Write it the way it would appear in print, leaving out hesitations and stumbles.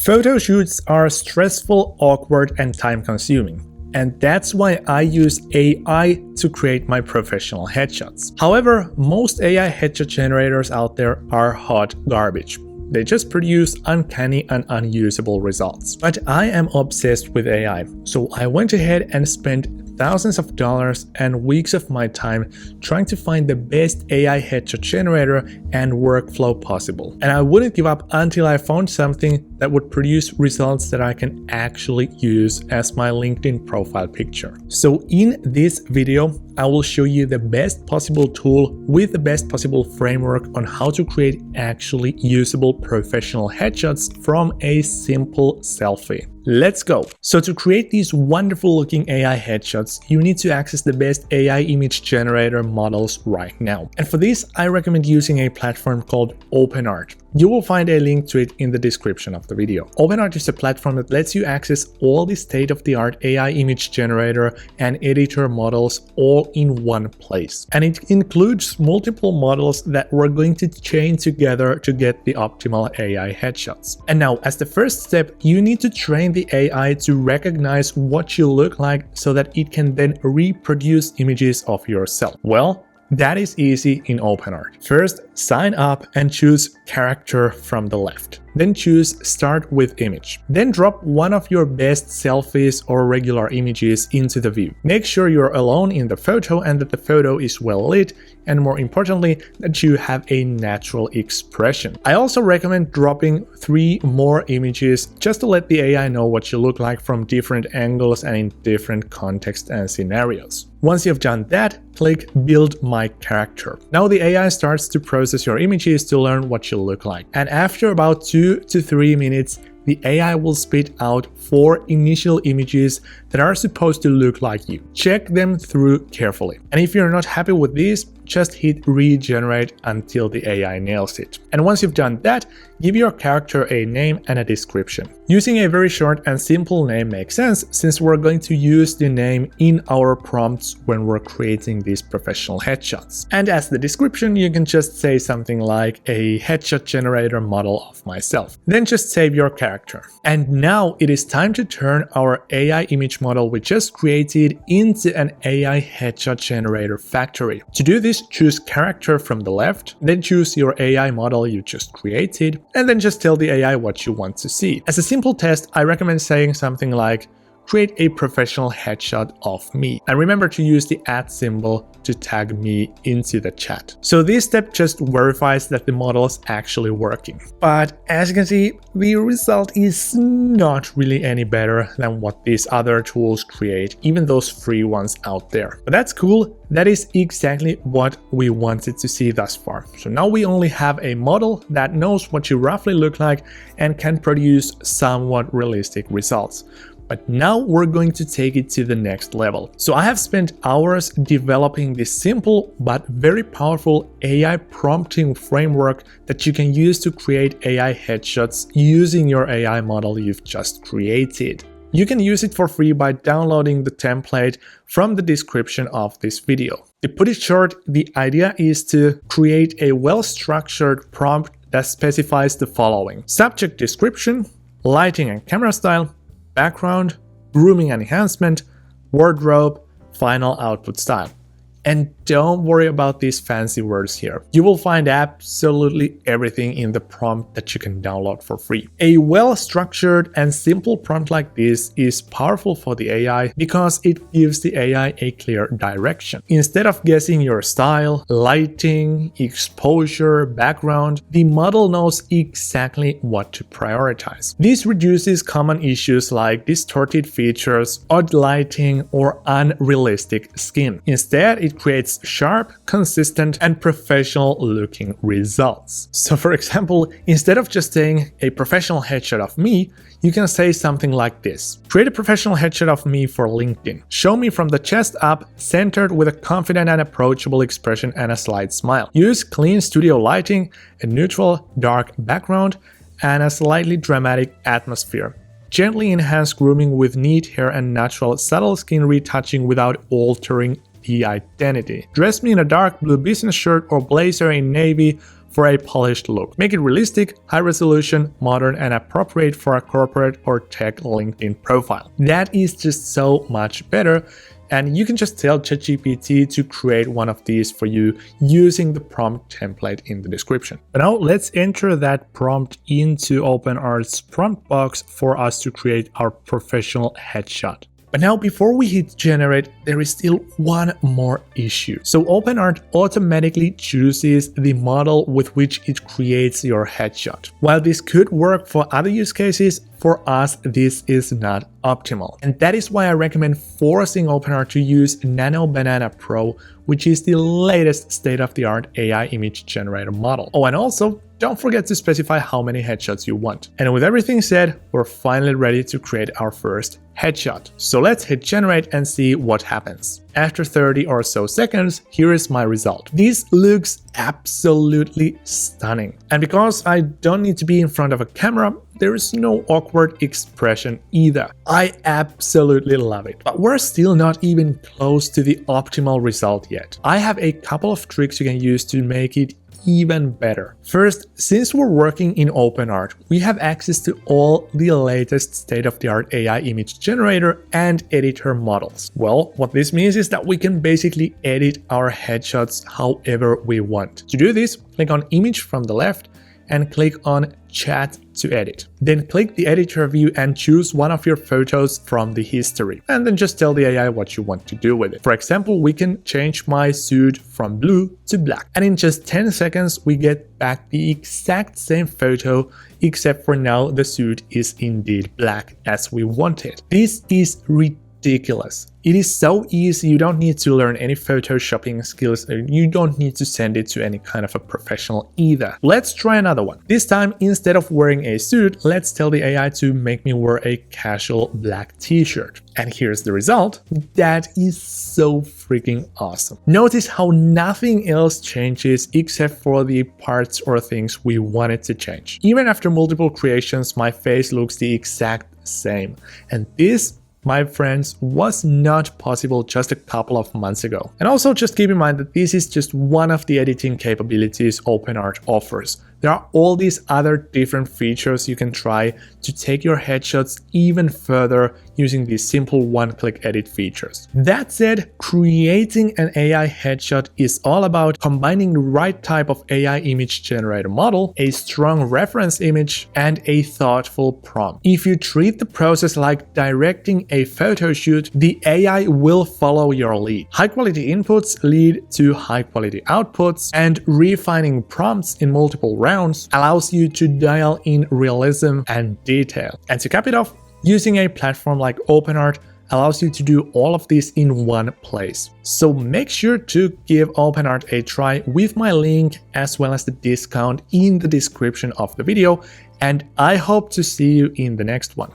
Photo shoots are stressful, awkward, and time-consuming. And that's why I use AI to create my professional headshots. However, most AI headshot generators out there are hot garbage. They just produce uncanny and unusable results. But I am obsessed with AI, so I went ahead and spent thousands of dollars and weeks of my time trying to find the best AI headshot generator and workflow possible. And I wouldn't give up until I found something that would produce results that I can actually use as my LinkedIn profile picture. So in this video, I will show you the best possible tool with the best possible framework on how to create actually usable professional headshots from a simple selfie. Let's go! So to create these wonderful looking AI headshots, you need to access the best AI image generator models right now. And for this, I recommend using a platform called OpenArt. You will find a link to it in the description of the video. OpenArt is a platform that lets you access all the state-of-the-art AI image generator and editor models all in one place. And it includes multiple models that we're going to chain together to get the optimal AI headshots. And now, as the first step, you need to train the AI to recognize what you look like so that it can then reproduce images of yourself. Well, that is easy in OpenArt. First, sign up and choose character from the left. Then choose start with image. Then drop one of your best selfies or regular images into the view. Make sure you're alone in the photo and that the photo is well lit, and more importantly, that you have a natural expression. I also recommend dropping 3 more images just to let the AI know what you look like from different angles and in different contexts and scenarios. Once you've done that, click Build My Character. Now the AI starts to process your images to learn what you look like. And after about 2 to 3 minutes, the AI will spit out 4 initial images that are supposed to look like you. Check them through carefully. And if you're not happy with these, just hit regenerate until the AI nails it. And once you've done that, give your character a name and a description. Using a very short and simple name makes sense since we're going to use the name in our prompts when we're creating these professional headshots. And as the description, you can just say something like a headshot generator model of myself. Then just save your character. And now it is time to turn our AI image model we just created into an AI headshot generator factory. To do this, choose character from the left, then choose your AI model you just created, and then just tell the AI what you want to see. As a simple test, I recommend saying something like, create a professional headshot of me. And remember to use the @ symbol to tag me into the chat. So this step just verifies that the model is actually working. But as you can see, the result is not really any better than what these other tools create, even those free ones out there. But that's cool. That is exactly what we wanted to see thus far. So now we only have a model that knows what you roughly look like and can produce somewhat realistic results. But now we're going to take it to the next level. So I have spent hours developing this simple but very powerful AI prompting framework that you can use to create AI headshots using your AI model you've just created. You can use it for free by downloading the template from the description of this video. To put it short, the idea is to create a well-structured prompt that specifies the following: subject description, lighting and camera style, background, grooming and enhancement, wardrobe, final output style. And don't worry about these fancy words here. You will find absolutely everything in the prompt that you can download for free. A well-structured and simple prompt like this is powerful for the AI because it gives the AI a clear direction. Instead of guessing your style, lighting, exposure, background, the model knows exactly what to prioritize. This reduces common issues like distorted features, odd lighting, or unrealistic skin. Instead, it creates sharp, consistent, and professional-looking results. So for example, instead of just saying a professional headshot of me, you can say something like this: create a professional headshot of me for LinkedIn. Show me from the chest up, centered with a confident and approachable expression and a slight smile. Use clean studio lighting, a neutral dark background, and a slightly dramatic atmosphere. Gently enhance grooming with neat hair and natural, subtle skin retouching without altering the identity. Dress me in a dark blue business shirt or blazer in navy for a polished look. Make it realistic, high resolution, modern, and appropriate for a corporate or tech LinkedIn profile. That is just so much better. And you can just tell ChatGPT to create one of these for you using the prompt template in the description. But now let's enter that prompt into OpenArt's prompt box for us to create our professional headshot. But now before we hit generate, there is still one more issue. So OpenArt automatically chooses the model with which it creates your headshot. While this could work for other use cases, for us, this is not optimal. And that is why I recommend forcing OpenArt to use Nano Banana PRO, which is the latest state-of-the-art AI image generator model. Oh, and also, don't forget to specify how many headshots you want. And with everything said, we're finally ready to create our first headshot. So let's hit generate and see what happens. After 30 or so seconds, here is my result. This looks absolutely stunning. And because I don't need to be in front of a camera, there is no awkward expression either. I absolutely love it. But we're still not even close to the optimal result yet. I have a couple of tricks you can use to make it even better. First, since we're working in OpenArt, we have access to all the latest state-of-the-art AI image generator and editor models. Well, what this means is that we can basically edit our headshots however we want. To do this, click on Image from the left and click on Chat to edit. Then click the editor view and choose one of your photos from the history. And then just tell the AI what you want to do with it. For example, we can change my suit from blue to black. And in just 10 seconds, we get back the exact same photo, except for now the suit is indeed black as we want it. This is ridiculous. It is so easy, you don't need to learn any photoshopping skills, and you don't need to send it to any kind of a professional either. Let's try another one. This time, instead of wearing a suit, let's tell the AI to make me wear a casual black t-shirt. And here's the result. That is so freaking awesome. Notice how nothing else changes except for the parts or things we wanted to change. Even after multiple creations, my face looks the exact same. And this, my friends, was not possible just a couple of months ago. And also just keep in mind that this is just one of the editing capabilities OpenArt offers. There are all these other different features you can try to take your headshots even further using these simple one-click edit features. That said, creating an AI headshot is all about combining the right type of AI image generator model, a strong reference image, and a thoughtful prompt. If you treat the process like directing a photo shoot, the AI will follow your lead. High-quality inputs lead to high-quality outputs, and refining prompts in multiple rounds allows you to dial in realism and detail. And to cap it off, using a platform like OpenArt allows you to do all of this in one place. So make sure to give OpenArt a try with my link as well as the discount in the description of the video, and I hope to see you in the next one.